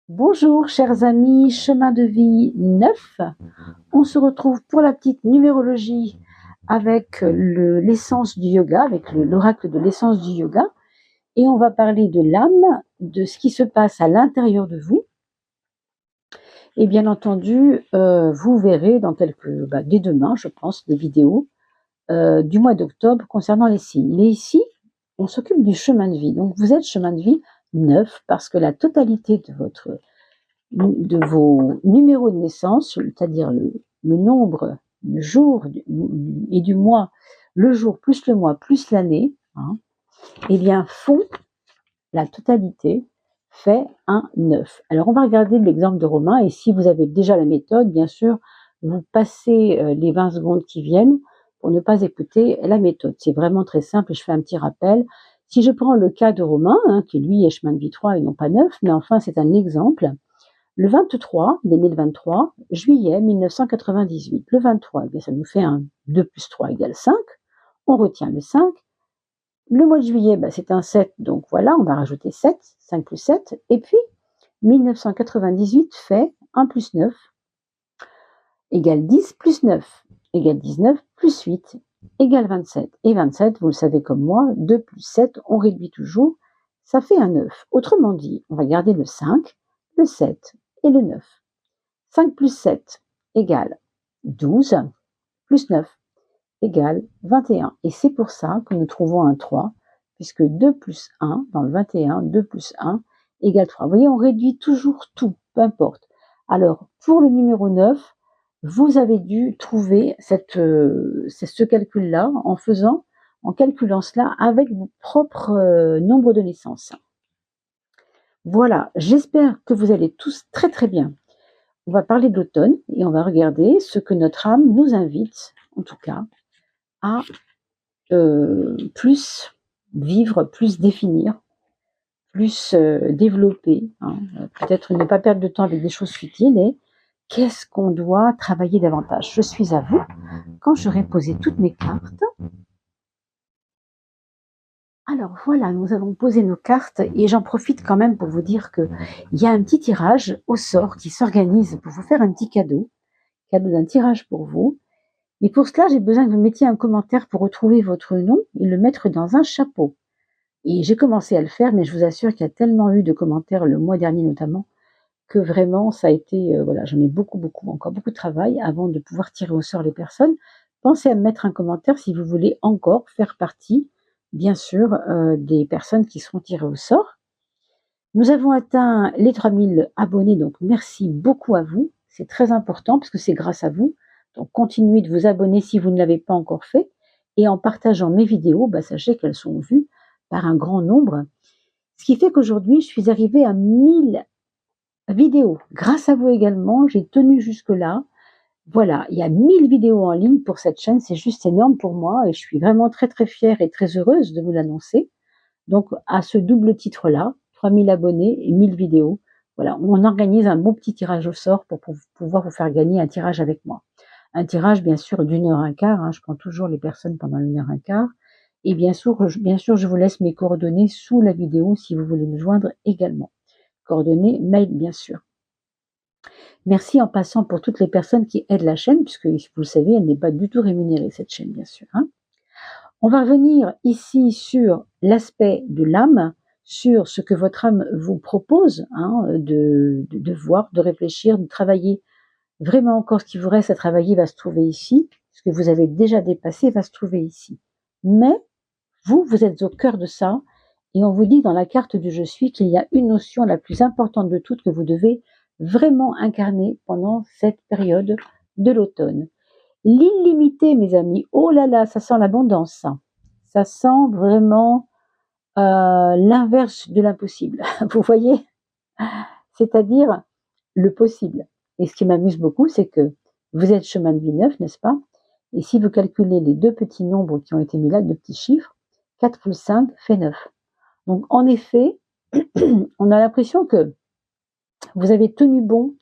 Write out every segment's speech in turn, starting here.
Bonjour chers amis, chemin de vie 9. On se retrouve pour la petite numérologie avec l'essence du yoga, avec l'oracle de l'essence du yoga. Et on va parler de l'âme, de ce qui se passe à l'intérieur de vous. Et bien entendu, vous verrez dès demain, je pense, des vidéos du mois d'octobre concernant les signes. Mais ici, on s'occupe du chemin de vie. Donc vous êtes chemin de vie 9 parce que la totalité de vos numéros de naissance, c'est-à-dire le nombre, le jour et du mois, le jour plus le mois plus l'année, eh bien font la totalité, fait un 9. Alors on va regarder l'exemple de Romain, et si vous avez déjà la méthode, bien sûr, vous passez les 20 secondes qui viennent pour ne pas écouter la méthode. C'est vraiment très simple, et je fais un petit rappel. Si je prends le cas de Romain, qui lui est chemin de vie 3 et non pas 9, mais enfin c'est un exemple. Le 23, il est né le 23 juillet 1998. Le 23, eh bien, ça nous fait un 2 plus 3 égale 5. On retient le 5. Le mois de juillet, c'est un 7, donc voilà, on va rajouter 7, 5 plus 7. Et puis, 1998 fait 1 plus 9 égale 10 plus 9 égale 19 plus 8 égale 27. Et 27, vous le savez comme moi, 2 plus 7, on réduit toujours, ça fait un 9. Autrement dit, on va garder le 5, le 7 et le 9. 5 plus 7 égale 12, plus 9 égale 21. Et c'est pour ça que nous trouvons un 3, puisque 2 plus 1, dans le 21, 2 plus 1 égale 3. Vous voyez, on réduit toujours tout, peu importe. Alors, pour le numéro 9, vous avez dû trouver ce calcul-là en calculant cela avec vos propres nombres de naissance. Voilà, j'espère que vous allez tous très très bien. On va parler de l'automne et on va regarder ce que notre âme nous invite, en tout cas, à plus vivre, plus définir, plus développer. Peut-être ne pas perdre de temps avec des choses futiles et qu'est-ce qu'on doit travailler davantage. Je suis à vous quand j'aurai posé toutes mes cartes. Alors voilà, nous avons posé nos cartes et j'en profite quand même pour vous dire qu'il y a un petit tirage au sort qui s'organise pour vous faire un petit cadeau d'un tirage pour vous. Et pour cela, j'ai besoin que vous mettiez un commentaire pour retrouver votre nom et le mettre dans un chapeau. Et j'ai commencé à le faire, mais je vous assure qu'il y a tellement eu de commentaires le mois dernier notamment, que vraiment ça a été, j'en ai encore beaucoup de travail avant de pouvoir tirer au sort les personnes. Pensez à me mettre un commentaire si vous voulez encore faire partie, bien sûr, des personnes qui seront tirées au sort. Nous avons atteint les 3000 abonnés, donc merci beaucoup à vous. C'est très important parce que c'est grâce à vous. Donc continuez de vous abonner si vous ne l'avez pas encore fait. Et en partageant mes vidéos, sachez qu'elles sont vues par un grand nombre. Ce qui fait qu'aujourd'hui, je suis arrivée à 1000 vidéos. Grâce à vous également, j'ai tenu jusque-là. Voilà, il y a 1000 vidéos en ligne pour cette chaîne. C'est juste énorme pour moi et je suis vraiment très très fière et très heureuse de vous l'annoncer. Donc à ce double titre-là, 3000 abonnés et 1000 vidéos. Voilà, on organise un bon petit tirage au sort pour pouvoir vous faire gagner un tirage avec moi. Un tirage, bien sûr, d'1h15. Je prends toujours les personnes pendant 1h15. Et bien sûr, je vous laisse mes coordonnées sous la vidéo si vous voulez me joindre également. Coordonnées, mail, bien sûr. Merci en passant pour toutes les personnes qui aident la chaîne, puisque vous le savez, elle n'est pas du tout rémunérée, cette chaîne, bien sûr. On va revenir ici sur l'aspect de l'âme, sur ce que votre âme vous propose, de voir, de réfléchir, de travailler. Vraiment encore ce qui vous reste à travailler va se trouver ici. Ce que vous avez déjà dépassé va se trouver ici. Mais vous êtes au cœur de ça. Et on vous dit dans la carte du je suis qu'il y a une notion la plus importante de toutes que vous devez vraiment incarner pendant cette période de l'automne. L'illimité, mes amis, oh là là, ça sent l'abondance, ça. Ça sent vraiment l'inverse de l'impossible. Vous voyez? C'est-à-dire le possible. Et ce qui m'amuse beaucoup, c'est que vous êtes chemin de vie 9, n'est-ce pas? Et si vous calculez les deux petits nombres qui ont été mis là, deux petits chiffres, 4 plus 5 fait 9. Donc en effet, on a l'impression que vous avez tenu bon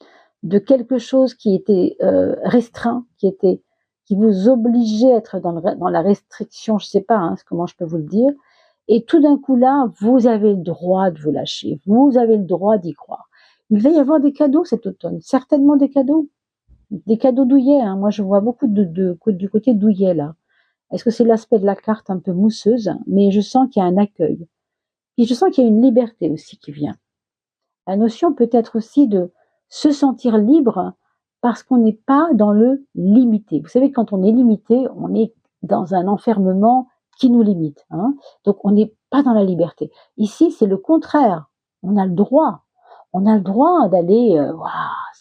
de quelque chose qui était restreint, qui vous obligeait à être dans la restriction, je ne sais pas comment je peux vous le dire, et tout d'un coup là, vous avez le droit de vous lâcher, vous avez le droit d'y croire. Il va y avoir des cadeaux cet automne, certainement des cadeaux douillets. Hein. Moi, je vois beaucoup du côté douillet là. Est-ce que c'est l'aspect de la carte un peu mousseuse? Mais je sens qu'il y a un accueil. Et je sens qu'il y a une liberté aussi qui vient. La notion peut être aussi de se sentir libre parce qu'on n'est pas dans le limité. Vous savez, quand on est limité, on est dans un enfermement qui nous limite. Hein. Donc, on n'est pas dans la liberté. Ici, c'est le contraire. On a le droit. On a le droit d'aller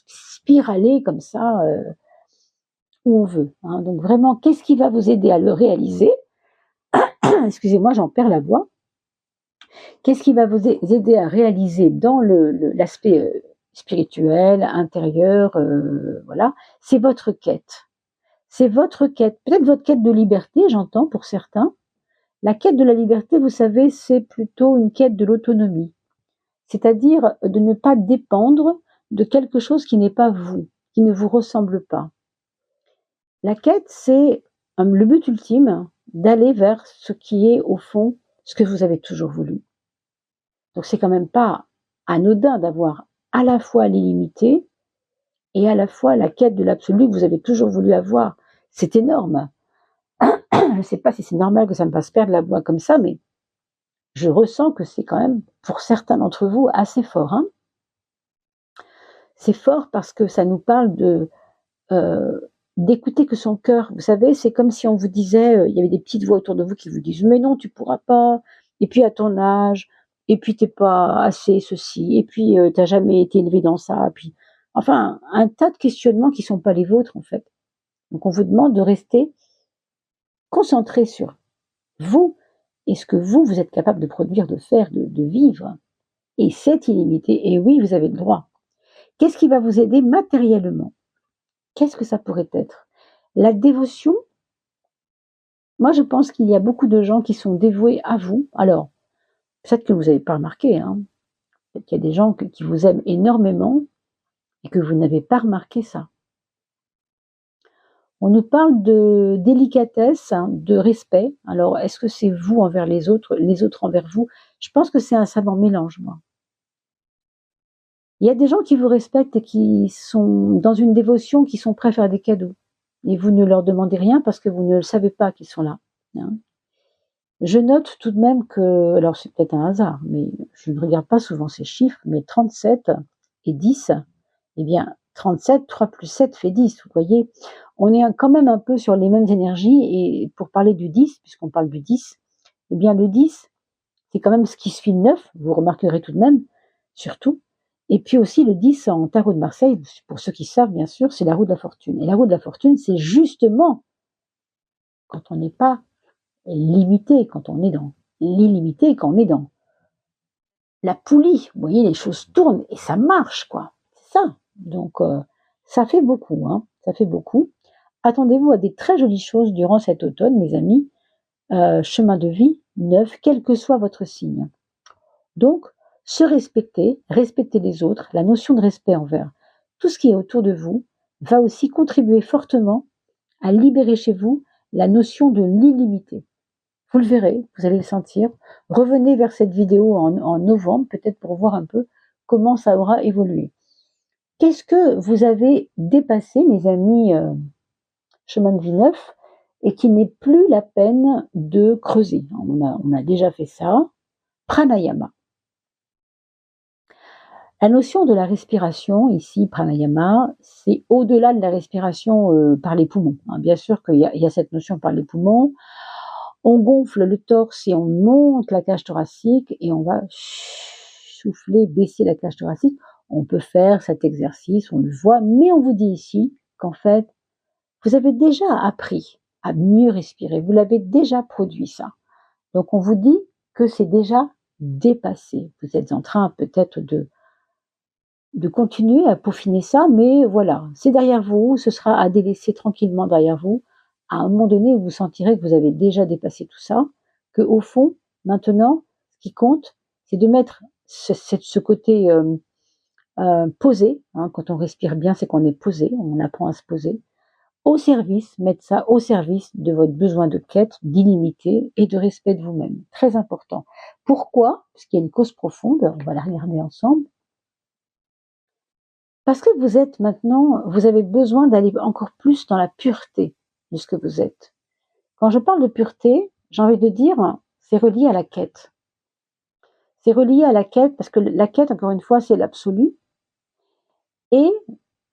spiraler comme ça où on veut. Hein. Donc, vraiment, qu'est-ce qui va vous aider à le réaliser? Excusez-moi, j'en perds la voix. Qu'est-ce qui va vous aider à réaliser dans l'aspect spirituel, intérieur, voilà, c'est votre quête. C'est votre quête, peut-être votre quête de liberté, j'entends pour certains. La quête de la liberté, vous savez, c'est plutôt une quête de l'autonomie, c'est-à-dire de ne pas dépendre de quelque chose qui n'est pas vous, qui ne vous ressemble pas. La quête, c'est le but ultime d'aller vers ce qui est au fond ce que vous avez toujours voulu. Donc c'est quand même pas anodin d'avoir à la fois l'illimité et à la fois la quête de l'absolu que vous avez toujours voulu avoir. C'est énorme. Je ne sais pas si c'est normal que ça me fasse perdre la voix comme ça, mais je ressens que c'est quand même, pour certains d'entre vous, assez fort. Hein. C'est fort parce que ça nous parle d'écouter que son cœur. Vous savez, c'est comme si on vous disait, il y avait des petites voix autour de vous qui vous disent « Mais non, tu pourras pas. Et puis à ton âge, et puis t'es pas assez ceci, et puis t'as jamais été élevé dans ça. » Puis, enfin, un tas de questionnements qui sont pas les vôtres en fait. Donc on vous demande de rester concentré sur vous et ce que vous êtes capable de produire, de faire, de vivre. Et c'est illimité. Et oui, vous avez le droit. Qu'est-ce qui va vous aider matériellement? Qu'est-ce que ça pourrait être? La dévotion. Moi, je pense qu'il y a beaucoup de gens qui sont dévoués à vous. Alors, peut-être que vous n'avez pas remarqué, hein. Peut-être qu'il y a des gens qui vous aiment énormément et que vous n'avez pas remarqué ça. On nous parle de délicatesse, hein, de respect. Alors, est-ce que c'est vous envers les autres envers vous? Je pense que c'est un savant mélange, moi. Il y a des gens qui vous respectent et qui sont dans une dévotion, qui sont prêts à faire des cadeaux. Et vous ne leur demandez rien parce que vous ne le savez pas qu'ils sont là. Hein. Je note tout de même que, alors c'est peut-être un hasard, mais je ne regarde pas souvent ces chiffres, mais 37 et 10, eh bien 37, 3 plus 7 fait 10, vous voyez. On est quand même un peu sur les mêmes énergies, et pour parler du 10, puisqu'on parle du 10, eh bien le 10, c'est quand même ce qui suit le 9, vous remarquerez tout de même, surtout. Et puis aussi le 10 en tarot de Marseille, pour ceux qui savent bien sûr, c'est la roue de la fortune. Et la roue de la fortune, c'est justement quand on n'est pas limité, quand on est dans l'illimité, quand on est dans la poulie. Vous voyez, les choses tournent et ça marche, quoi. C'est ça. Donc, ça fait beaucoup, hein. Ça fait beaucoup. Attendez-vous à des très jolies choses durant cet automne, mes amis. Chemin de vie neuf, quel que soit votre signe. Donc, se respecter, respecter les autres, la notion de respect envers tout ce qui est autour de vous, va aussi contribuer fortement à libérer chez vous la notion de l'illimité. Vous le verrez, vous allez le sentir. Revenez vers cette vidéo en novembre, peut-être pour voir un peu comment ça aura évolué. Qu'est-ce que vous avez dépassé, mes amis chemin de vie neuf, et qui n'est plus la peine de creuser? On a déjà fait ça. Pranayama. La notion de la respiration, ici, pranayama, c'est au-delà de la respiration par les poumons. Hein. Bien sûr qu'il y a cette notion par les poumons. On gonfle le torse et on monte la cage thoracique et on va souffler, baisser la cage thoracique. On peut faire cet exercice, on le voit, mais on vous dit ici qu'en fait, vous avez déjà appris à mieux respirer. Vous l'avez déjà produit, ça. Donc, on vous dit que c'est déjà dépassé. Vous êtes en train peut-être de continuer à peaufiner ça, mais voilà, c'est derrière vous, ce sera à délaisser tranquillement derrière vous. À un moment donné, vous sentirez que vous avez déjà dépassé tout ça, que au fond, maintenant, ce qui compte, c'est de mettre ce côté posé. Hein, quand on respire bien, c'est qu'on est posé, on apprend à se poser. Au service, mettre ça au service de votre besoin de quête, d'illimité et de respect de vous-même. Très important. Pourquoi? Parce qu'il y a une cause profonde, on va la regarder ensemble. Parce que vous êtes maintenant, vous avez besoin d'aller encore plus dans la pureté de ce que vous êtes. Quand je parle de pureté, j'ai envie de dire, c'est relié à la quête. C'est relié à la quête parce que la quête, encore une fois, c'est l'absolu. Et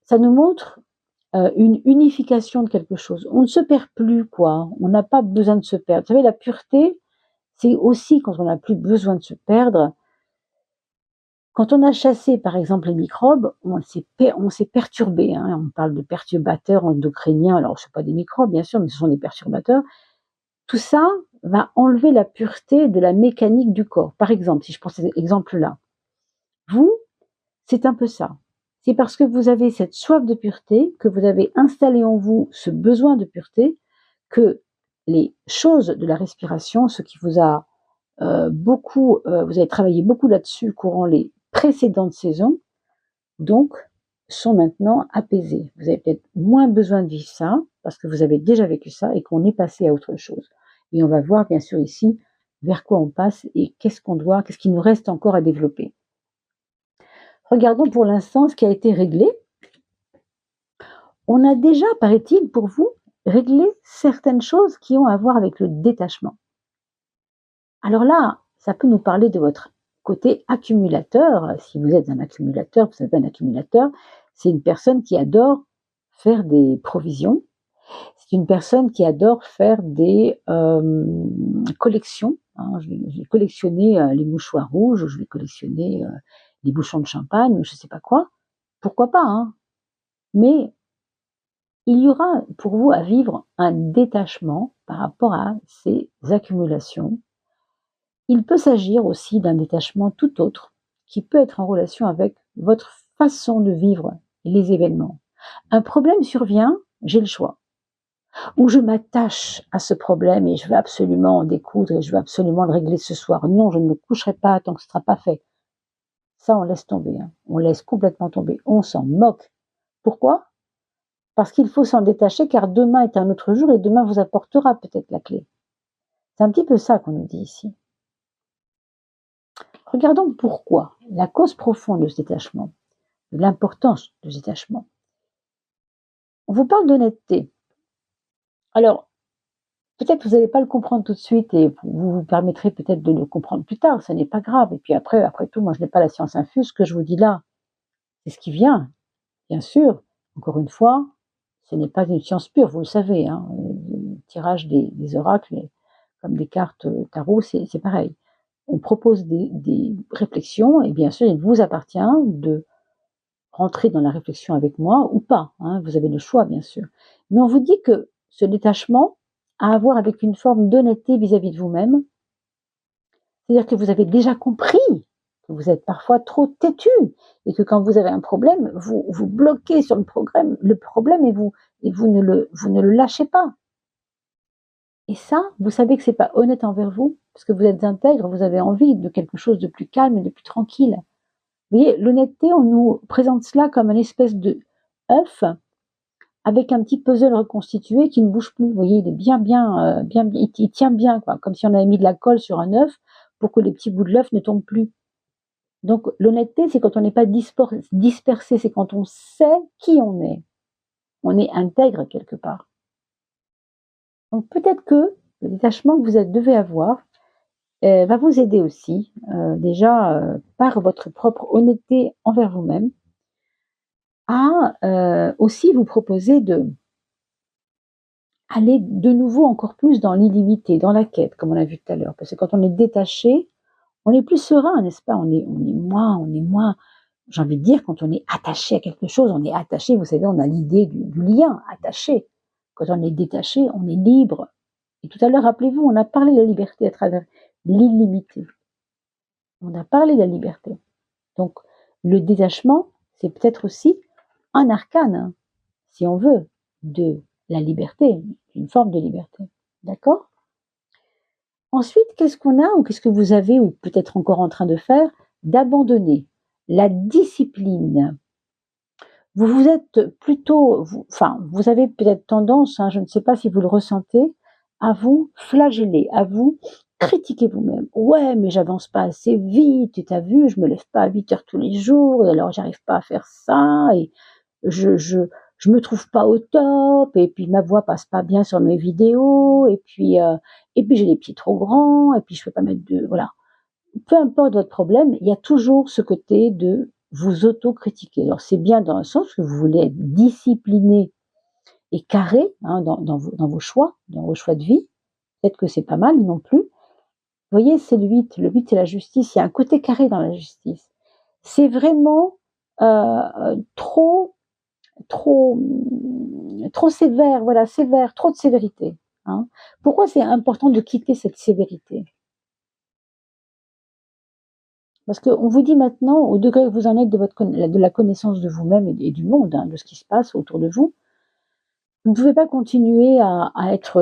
ça nous montre une unification de quelque chose. On ne se perd plus, quoi. On n'a pas besoin de se perdre. Vous savez, la pureté, c'est aussi quand on n'a plus besoin de se perdre. Quand on a chassé, par exemple, les microbes, on s'est perturbé. Hein. On parle de perturbateurs endocriniens. Alors, ce ne sont pas des microbes, bien sûr, mais ce sont des perturbateurs. Tout ça va enlever la pureté de la mécanique du corps. Par exemple, si je prends cet exemple-là, vous, c'est un peu ça. C'est parce que vous avez cette soif de pureté, que vous avez installé en vous ce besoin de pureté, que les choses de la respiration, ce qui vous a vous avez travaillé beaucoup là-dessus courant les précédentes saisons, donc sont maintenant apaisées. Vous avez peut-être moins besoin de vivre ça, parce que vous avez déjà vécu ça et qu'on est passé à autre chose. Et on va voir bien sûr ici vers quoi on passe et qu'est-ce qui nous reste encore à développer. Regardons pour l'instant ce qui a été réglé. On a déjà, paraît-il, pour vous, réglé certaines choses qui ont à voir avec le détachement. Alors là, ça peut nous parler de votre côté accumulateur. Si vous êtes un accumulateur, vous savez, un accumulateur, c'est une personne qui adore faire des provisions. C'est une personne qui adore faire des collections. Hein. Je vais collectionner les mouchoirs rouges, ou je vais collectionner les bouchons de champagne, ou je ne sais pas quoi. Pourquoi pas, hein. Mais il y aura pour vous à vivre un détachement par rapport à ces accumulations. Il peut s'agir aussi d'un détachement tout autre, qui peut être en relation avec votre façon de vivre les événements. Un problème survient, j'ai le choix. Ou je m'attache à ce problème et je veux absolument en découdre et je veux absolument le régler ce soir. Non, je ne me coucherai pas tant que ce ne sera pas fait. Ça, on laisse tomber. Hein. On laisse complètement tomber. On s'en moque. Pourquoi ? Parce qu'il faut s'en détacher car demain est un autre jour et demain vous apportera peut-être la clé. C'est un petit peu ça qu'on nous dit ici. Regardons pourquoi, la cause profonde de ce détachement, de l'importance de ce détachement. On vous parle d'honnêteté. Alors, peut-être que vous n'allez pas le comprendre tout de suite et vous vous permettrez peut-être de le comprendre plus tard, ça n'est pas grave. Et puis après tout, moi je n'ai pas la science infuse, ce que je vous dis là, c'est ce qui vient, bien sûr. Encore une fois, ce n'est pas une science pure, vous le savez. Hein. Le tirage des oracles, comme des cartes tarot, c'est pareil. On propose des réflexions et bien sûr, il vous appartient de rentrer dans la réflexion avec moi ou pas. Hein, vous avez le choix, bien sûr. Mais on vous dit que ce détachement a à voir avec une forme d'honnêteté vis-à-vis de vous-même. C'est-à-dire que vous avez déjà compris que vous êtes parfois trop têtu et que quand vous avez un problème, vous bloquez sur le problème et vous ne le lâchez pas. Et ça, vous savez que c'est pas honnête envers vous, parce que vous êtes intègre, vous avez envie de quelque chose de plus calme et de plus tranquille. Vous voyez, l'honnêteté, on nous présente cela comme une espèce de œuf avec un petit puzzle reconstitué qui ne bouge plus. Vous voyez, il est bien, il tient bien, quoi, comme si on avait mis de la colle sur un œuf pour que les petits bouts de l'œuf ne tombent plus. Donc, l'honnêteté, c'est quand on n'est pas dispersé, c'est quand on sait qui on est. On est intègre quelque part. Donc, peut-être que le détachement que vous devez avoir va vous aider aussi, déjà par votre propre honnêteté envers vous-même, à aussi vous proposer de aller de nouveau encore plus dans l'illimité, dans la quête, comme on a vu tout à l'heure. Parce que quand on est détaché, on est plus serein, n'est-ce pas? On est moins, j'ai envie de dire, quand on est attaché à quelque chose, on est attaché, vous savez, on a l'idée du lien, attaché. Quand on est détaché, on est libre. Et tout à l'heure, rappelez-vous, on a parlé de la liberté à travers l'illimité. On a parlé de la liberté. Donc, le détachement, c'est peut-être aussi un arcane, hein, si on veut, de la liberté, une forme de liberté. D'accord ? Ensuite, qu'est-ce qu'on a, ou qu'est-ce que vous avez, ou peut-être encore en train de faire, d'abandonner la discipline. Vous êtes plutôt, vous avez peut-être tendance, hein, je ne sais pas si vous le ressentez, à vous flageller, à vous critiquez vous-même. Ouais, mais j'avance pas assez vite, tu as vu, je me lève pas à 8 heures tous les jours, et alors j'arrive pas à faire ça, et je, je, je me trouve pas au top, et puis ma voix passe pas bien sur mes vidéos, et puis j'ai les pieds trop grands, et puis je peux pas mettre de, voilà. Peu importe votre problème, il y a toujours ce côté de vous auto-critiquer. Alors c'est bien dans le sens que vous voulez être discipliné et carré, hein, dans vos choix, dans vos choix de vie. Peut-être que c'est pas mal non plus. Vous voyez, c'est le 8. Le 8, c'est la justice. Il y a un côté carré dans la justice. C'est vraiment trop, trop, trop sévère. Voilà, sévère, trop de sévérité. Hein. Pourquoi c'est important de quitter cette sévérité? Parce qu'on vous dit maintenant, au degré où vous en êtes de la connaissance de vous-même et du monde, hein, de ce qui se passe autour de vous, vous ne pouvez pas continuer à être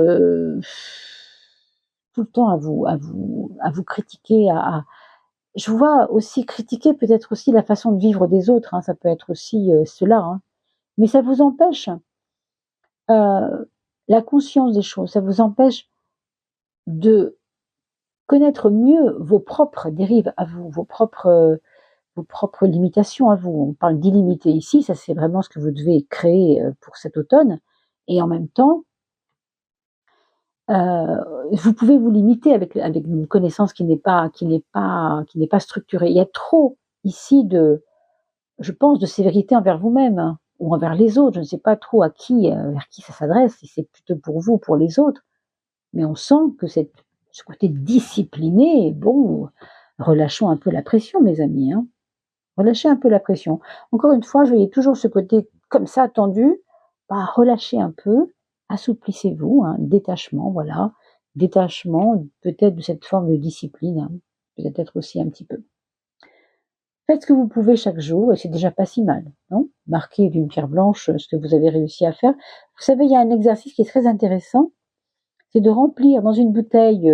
tout le temps à vous critiquer. Je vois aussi critiquer peut-être aussi la façon de vivre des autres. Hein, ça peut être aussi cela. Hein, mais ça vous empêche la conscience des choses. Ça vous empêche de connaître mieux vos propres dérives à vous, vos propres limitations à vous. On parle d'illimité ici, ça c'est vraiment ce que vous devez créer pour cet automne. Et en même temps, vous pouvez vous limiter avec une connaissance qui n'est pas structurée. Il y a trop ici je pense, de sévérité envers vous-même, hein, ou envers les autres. Je ne sais pas trop vers qui ça s'adresse, si c'est plutôt pour vous ou pour les autres. Mais on sent que ce côté discipliné, bon, relâchons un peu la pression, mes amis. Hein. Relâchez un peu la pression. Encore une fois, je voyais toujours ce côté comme ça tendu. Bah, relâchez un peu, assouplissez-vous, hein, détachement, voilà. Détachement peut-être de cette forme de discipline, hein, peut-être aussi un petit peu. Faites ce que vous pouvez chaque jour et c'est déjà pas si mal, non? Marquez d'une pierre blanche ce que vous avez réussi à faire. Vous savez, il y a un exercice qui est très intéressant, c'est de remplir dans une bouteille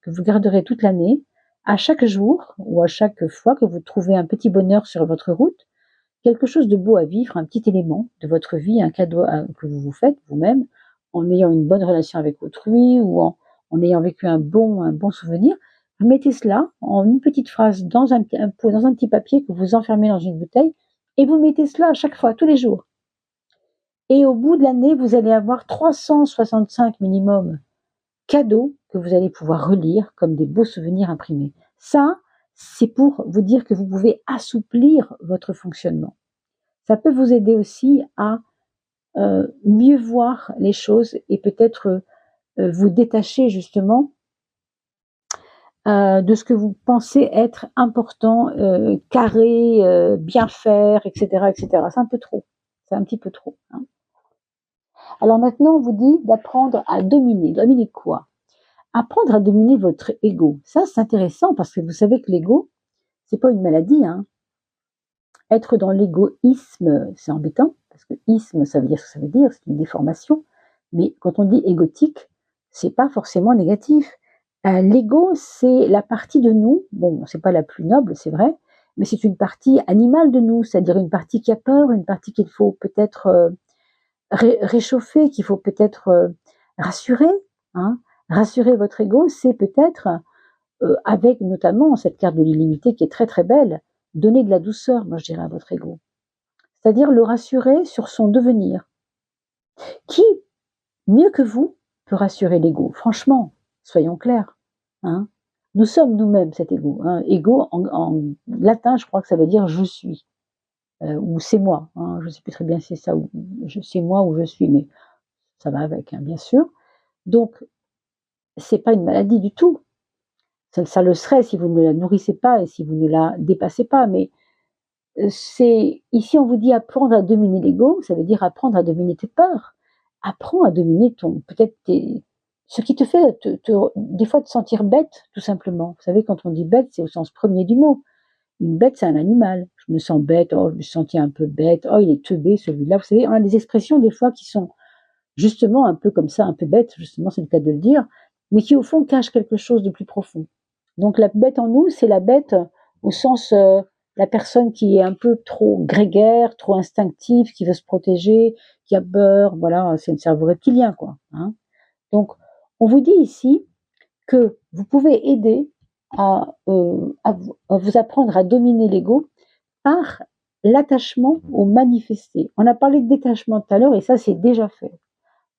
que vous garderez toute l'année, à chaque jour ou à chaque fois que vous trouvez un petit bonheur sur votre route, quelque chose de beau à vivre, un petit élément de votre vie, un cadeau que vous vous faites vous-même, en ayant une bonne relation avec autrui ou en ayant vécu un bon souvenir. Vous mettez cela en une petite phrase dans un petit papier que vous enfermez dans une bouteille et vous mettez cela à chaque fois, tous les jours. Et au bout de l'année, vous allez avoir 365 minimum cadeaux que vous allez pouvoir relire comme des beaux souvenirs imprimés. Ça, c'est pour vous dire que vous pouvez assouplir votre fonctionnement. Ça peut vous aider aussi à mieux voir les choses et peut-être vous détacher justement de ce que vous pensez être important, carré, bien faire, etc., etc. C'est un peu trop. C'est un petit peu trop. Hein. Alors maintenant, on vous dit d'apprendre à dominer. Dominer quoi? Apprendre à dominer votre ego. Ça, c'est intéressant parce que vous savez que l'ego, c'est pas une maladie. Hein. Être dans l'égoïsme, c'est embêtant parce que isme, ça veut dire ce que ça veut dire, c'est une déformation. Mais quand on dit égotique, c'est pas forcément négatif. L'ego, c'est la partie de nous. Bon, c'est pas la plus noble, c'est vrai, mais c'est une partie animale de nous, c'est-à-dire une partie qui a peur, une partie qu'il faut peut-être réchauffer, qu'il faut peut-être rassurer. Hein. Rassurer votre ego, c'est peut-être avec notamment cette carte de l'illimité qui est très très belle, donner de la douceur, moi je dirais à votre ego. C'est-à-dire le rassurer sur son devenir. Qui, mieux que vous, peut rassurer l'ego? Franchement, soyons clairs. Hein. Nous sommes nous-mêmes cet ego. Hein. Ego, en latin, je crois que ça veut dire je suis. Ou c'est moi. Hein. Je ne sais plus très bien si c'est ça, ou c'est moi ou je suis, mais ça va avec, hein, bien sûr. Donc, c'est pas une maladie du tout. Ça le serait si vous ne la nourrissez pas et si vous ne la dépassez pas, mais ici on vous dit apprendre à dominer l'ego, ça veut dire apprendre à dominer tes peurs, apprends à dominer ce qui te fait des fois te sentir bête, tout simplement. Vous savez, quand on dit bête, c'est au sens premier du mot. Une bête, c'est un animal. Je me sens bête, oh, je me sentais un peu bête, oh, il est teubé celui-là. Vous savez, on a des expressions des fois qui sont justement un peu comme ça, un peu bêtes, justement, c'est le cas de le dire, mais qui au fond cachent quelque chose de plus profond. Donc la bête en nous, c'est la bête au sens la personne qui est un peu trop grégaire, trop instinctive, qui veut se protéger, qui a peur, voilà, c'est le cerveau reptilien, quoi. Hein. Donc, on vous dit ici que vous pouvez aider à vous apprendre à dominer l'ego par l'attachement au manifesté. On a parlé de détachement tout à l'heure et ça c'est déjà fait.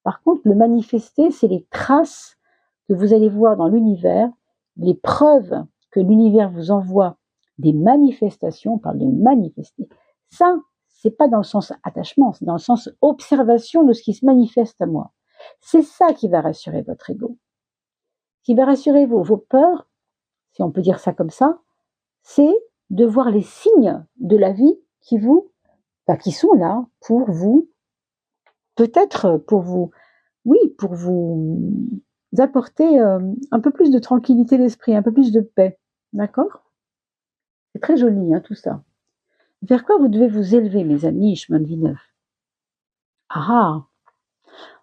Par contre, le manifesté, c'est les traces que vous allez voir dans l'univers, les preuves que l'univers vous envoie des manifestations, on parle de manifester. Ça, c'est pas dans le sens attachement, c'est dans le sens observation de ce qui se manifeste à moi. C'est ça qui va rassurer votre ego. Qui va rassurer vos peurs, si on peut dire ça comme ça, c'est de voir les signes de la vie qui sont là pour vous, peut-être pour vous, oui, pour vous apporter un peu plus de tranquillité d'esprit, un peu plus de paix. D'accord? C'est très joli, hein, tout ça. Vers quoi vous devez vous élever, mes amis, chemin de vie neuf? Ah!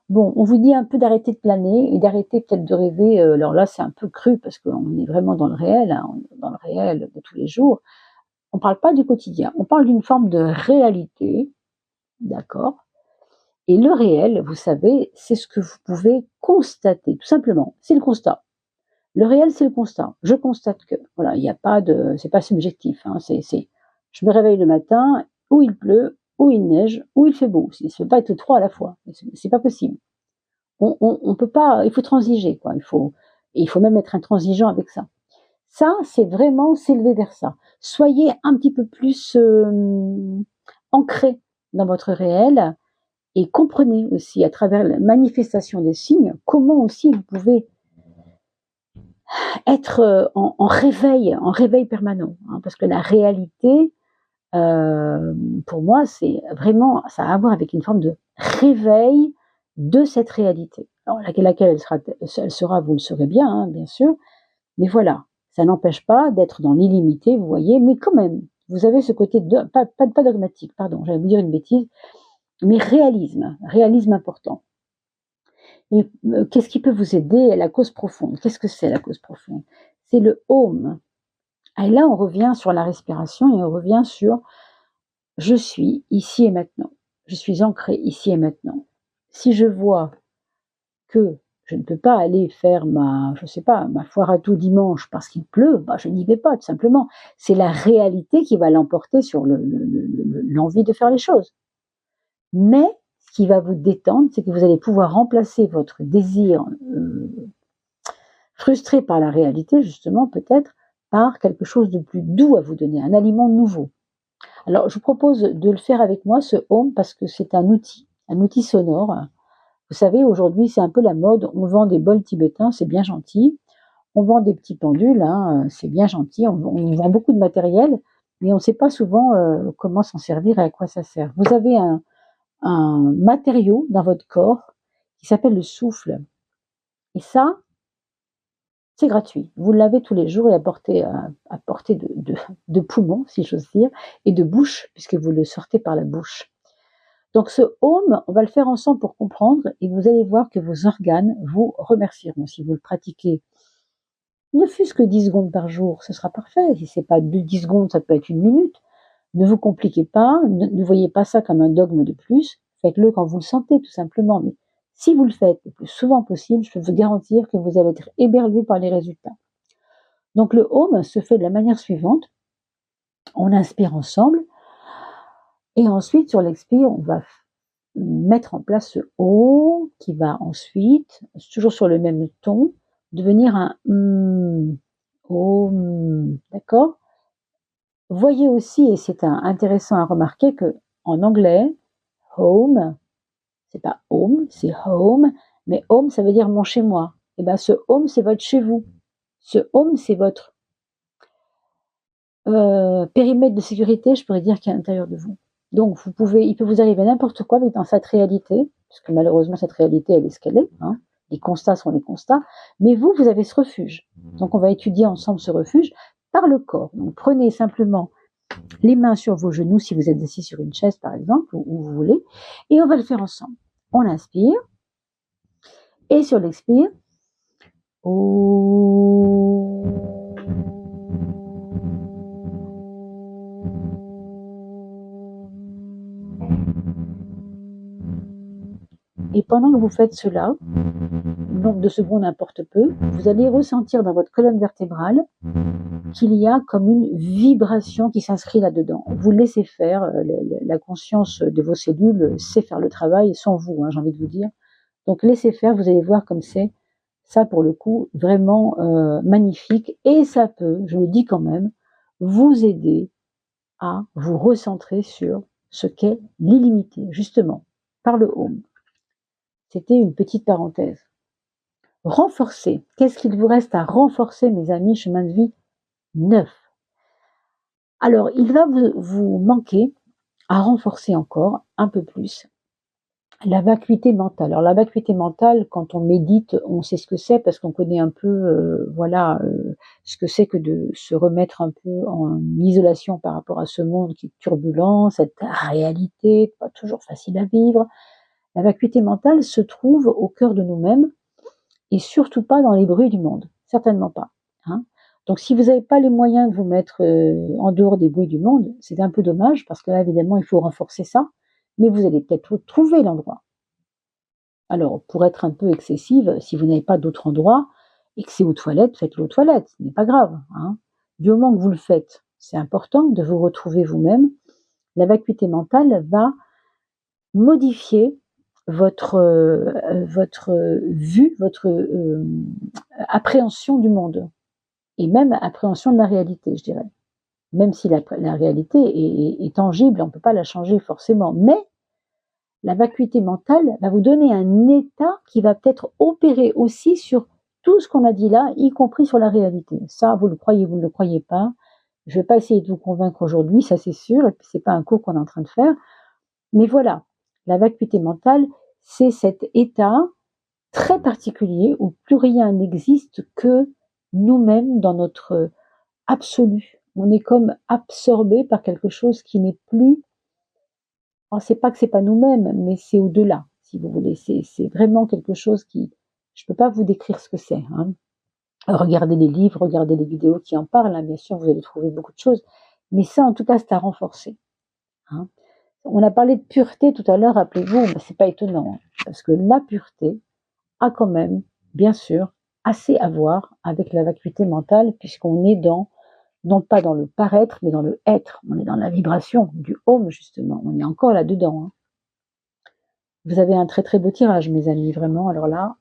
Bon, on vous dit un peu d'arrêter de planer et d'arrêter peut-être de rêver. Alors là, c'est un peu cru parce qu'on est vraiment dans le réel, hein, dans le réel de tous les jours. On ne parle pas du quotidien, on parle d'une forme de réalité, d'accord? Et le réel, vous savez, c'est ce que vous pouvez constater, tout simplement. C'est le constat. Le réel, c'est le constat. Je constate que, voilà, il n'y a pas de, c'est pas subjectif. Hein, je me réveille le matin, où il pleut, où il neige, où il fait beau. Ça ne peut pas être trois à la fois. C'est pas possible. On peut pas. Il faut transiger, quoi. Il faut même être intransigeant avec ça. Ça, c'est vraiment s'élever vers ça. Soyez un petit peu plus ancré dans votre réel et comprenez aussi à travers la manifestation des signes comment aussi vous pouvez être en réveil permanent, hein, parce que la réalité, pour moi, c'est vraiment, ça a à voir avec une forme de réveil de cette réalité. Alors, laquelle elle sera, vous le saurez bien, hein, bien sûr, mais voilà, ça n'empêche pas d'être dans l'illimité, vous voyez, mais quand même, vous avez ce côté, pas dogmatique, pardon, j'allais vous dire une bêtise, mais réalisme important. Et qu'est-ce qui peut vous aider à la cause profonde? Qu'est-ce que c'est la cause profonde? C'est le home. Et là, on revient sur la respiration et on revient sur je suis ici et maintenant. Je suis ancré ici et maintenant. Si je vois que je ne peux pas aller faire ma foire à tout dimanche parce qu'il pleut, bah, je n'y vais pas, tout simplement. C'est la réalité qui va l'emporter sur l'envie de faire les choses. Mais ce qui va vous détendre, c'est que vous allez pouvoir remplacer votre désir frustré par la réalité, justement, peut-être, par quelque chose de plus doux à vous donner, un aliment nouveau. Alors, je vous propose de le faire avec moi, ce home, parce que c'est un outil sonore. Vous savez, aujourd'hui, c'est un peu la mode. On vend des bols tibétains, c'est bien gentil. On vend des petits pendules, hein, c'est bien gentil. On vend beaucoup de matériel, mais on ne sait pas souvent comment s'en servir et à quoi ça sert. Vous avez un matériau dans votre corps qui s'appelle le souffle. Et ça, c'est gratuit. Vous l'avez tous les jours et à portée de poumon, si j'ose dire, et de bouche, puisque vous le sortez par la bouche. Donc ce home, on va le faire ensemble pour comprendre et vous allez voir que vos organes vous remercieront. Si vous le pratiquez, ne fût-ce que 10 secondes par jour, ce sera parfait. Si c'est pas 10 secondes, ça peut être une minute. Ne vous compliquez pas, ne voyez pas ça comme un dogme de plus. Faites-le quand vous le sentez, tout simplement. Mais si vous le faites le plus souvent possible, je peux vous garantir que vous allez être éberlué par les résultats. Donc le home se fait de la manière suivante. On inspire ensemble et ensuite sur l'expire, on va mettre en place ce O qui va ensuite, toujours sur le même ton, devenir un d'accord? Voyez aussi, et c'est intéressant à remarquer que en anglais, home, c'est pas home, c'est home, mais home ça veut dire mon chez moi. Et bien ce home c'est votre chez vous. Ce home c'est votre périmètre de sécurité, je pourrais dire, qui est à l'intérieur de vous. Donc il peut vous arriver n'importe quoi, mais dans cette réalité, parce que malheureusement cette réalité elle est ce qu'elle est, hein, les constats sont les constats, mais vous avez ce refuge. Donc on va étudier ensemble ce refuge par le corps. Donc prenez simplement les mains sur vos genoux si vous êtes assis sur une chaise par exemple, ou où vous voulez, et on va le faire ensemble. On inspire, et sur l'expire, et pendant que vous faites cela, nombre de secondes importe peu, vous allez ressentir dans votre colonne vertébrale qu'il y a comme une vibration qui s'inscrit là-dedans. Vous laissez faire, la conscience de vos cellules sait faire le travail sans vous, j'ai envie de vous dire. Donc laissez faire, vous allez voir comme c'est, ça pour le coup, vraiment magnifique. Et ça peut, je le dis quand même, vous aider à vous recentrer sur ce qu'est l'illimité, justement, par le home. C'était une petite parenthèse. Renforcer. Qu'est-ce qu'il vous reste à renforcer, mes amis, chemin de vie 9. Alors, il va vous manquer à renforcer encore un peu plus la vacuité mentale. Alors, la vacuité mentale, quand on médite, on sait ce que c'est parce qu'on connaît un peu, ce que c'est que de se remettre un peu en isolation par rapport à ce monde qui est turbulent, cette réalité pas toujours facile à vivre. La vacuité mentale se trouve au cœur de nous-mêmes et surtout pas dans les bruits du monde, certainement pas. Donc si vous n'avez pas les moyens de vous mettre en dehors des bruits du monde, c'est un peu dommage parce que là évidemment il faut renforcer ça, mais vous allez peut-être trouver l'endroit. Alors pour être un peu excessive, si vous n'avez pas d'autre endroit et que c'est aux toilettes, faites-le aux toilettes, ce n'est pas grave. Du moment que vous le faites, c'est important de vous retrouver vous-même. La vacuité mentale va modifier votre vue, votre appréhension du monde et même appréhension de la réalité, je dirais. Même si la réalité est tangible, on ne peut pas la changer forcément, mais la vacuité mentale va vous donner un état qui va peut-être opérer aussi sur tout ce qu'on a dit là, y compris sur la réalité. Ça, vous le croyez, vous ne le croyez pas. Je ne vais pas essayer de vous convaincre aujourd'hui, ça c'est sûr, et puis c'est pas un cours qu'on est en train de faire. Mais voilà, la vacuité mentale, c'est cet état très particulier où plus rien n'existe que nous-mêmes dans notre absolu. On est comme absorbé par quelque chose qui n'est plus. Alors, c'est pas que c'est pas nous-mêmes, mais c'est au-delà, si vous voulez. C'est vraiment quelque chose qui. Je peux pas vous décrire ce que c'est. Regardez les livres, regardez les vidéos qui en parlent. Bien sûr, vous allez trouver beaucoup de choses. Mais ça, en tout cas, c'est à renforcer. On a parlé de pureté tout à l'heure, rappelez-vous, mais c'est pas étonnant, parce que la pureté a quand même, bien sûr, assez à voir avec la vacuité mentale, puisqu'on est non pas dans le paraître, mais dans le être. On est dans la vibration du home, justement. On est encore là-dedans. Vous avez un très très beau tirage, mes amis, vraiment, alors là.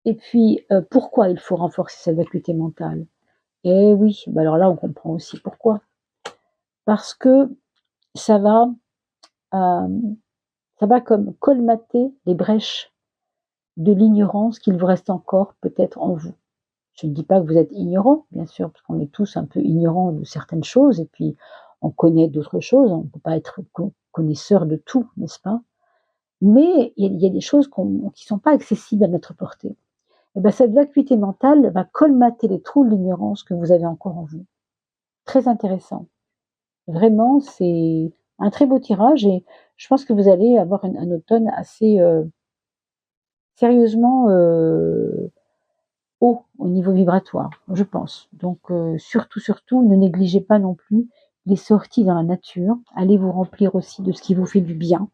Et puis, pourquoi il faut renforcer cette vacuité mentale? Eh oui, alors là, on comprend aussi pourquoi. Parce que ça va comme colmater les brèches de l'ignorance qu'il vous reste encore peut-être en vous. Je ne dis pas que vous êtes ignorant, bien sûr, parce qu'on est tous un peu ignorants de certaines choses, et puis on connaît d'autres choses, on ne peut pas être connaisseur de tout, n'est-ce pas? Mais il y a des choses qui ne sont pas accessibles à notre portée. Et bien cette vacuité mentale va colmater les trous de l'ignorance que vous avez encore en vous. Très intéressant. Vraiment, c'est un très beau tirage, et je pense que vous allez avoir un automne assez sérieusement haut au niveau vibratoire, je pense. Donc surtout, ne négligez pas non plus les sorties dans la nature. Allez vous remplir aussi de ce qui vous fait du bien.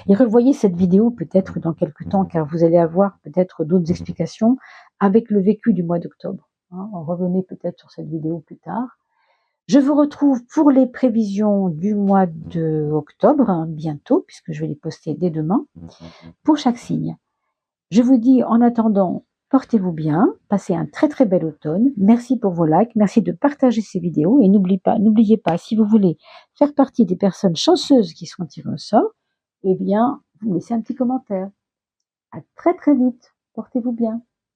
Et revoyez cette vidéo peut-être dans quelques temps, car vous allez avoir peut-être d'autres explications avec le vécu du mois d'octobre. Revenez peut-être sur cette vidéo plus tard. Je vous retrouve pour les prévisions du mois d'octobre, bientôt, puisque je vais les poster dès demain, pour chaque signe. Je vous dis en attendant, portez-vous bien, passez un très très bel automne. Merci pour vos likes, merci de partager ces vidéos et n'oubliez pas, si vous voulez faire partie des personnes chanceuses qui seront tirées au sort, eh bien, vous me laissez un petit commentaire. À très très vite, portez-vous bien.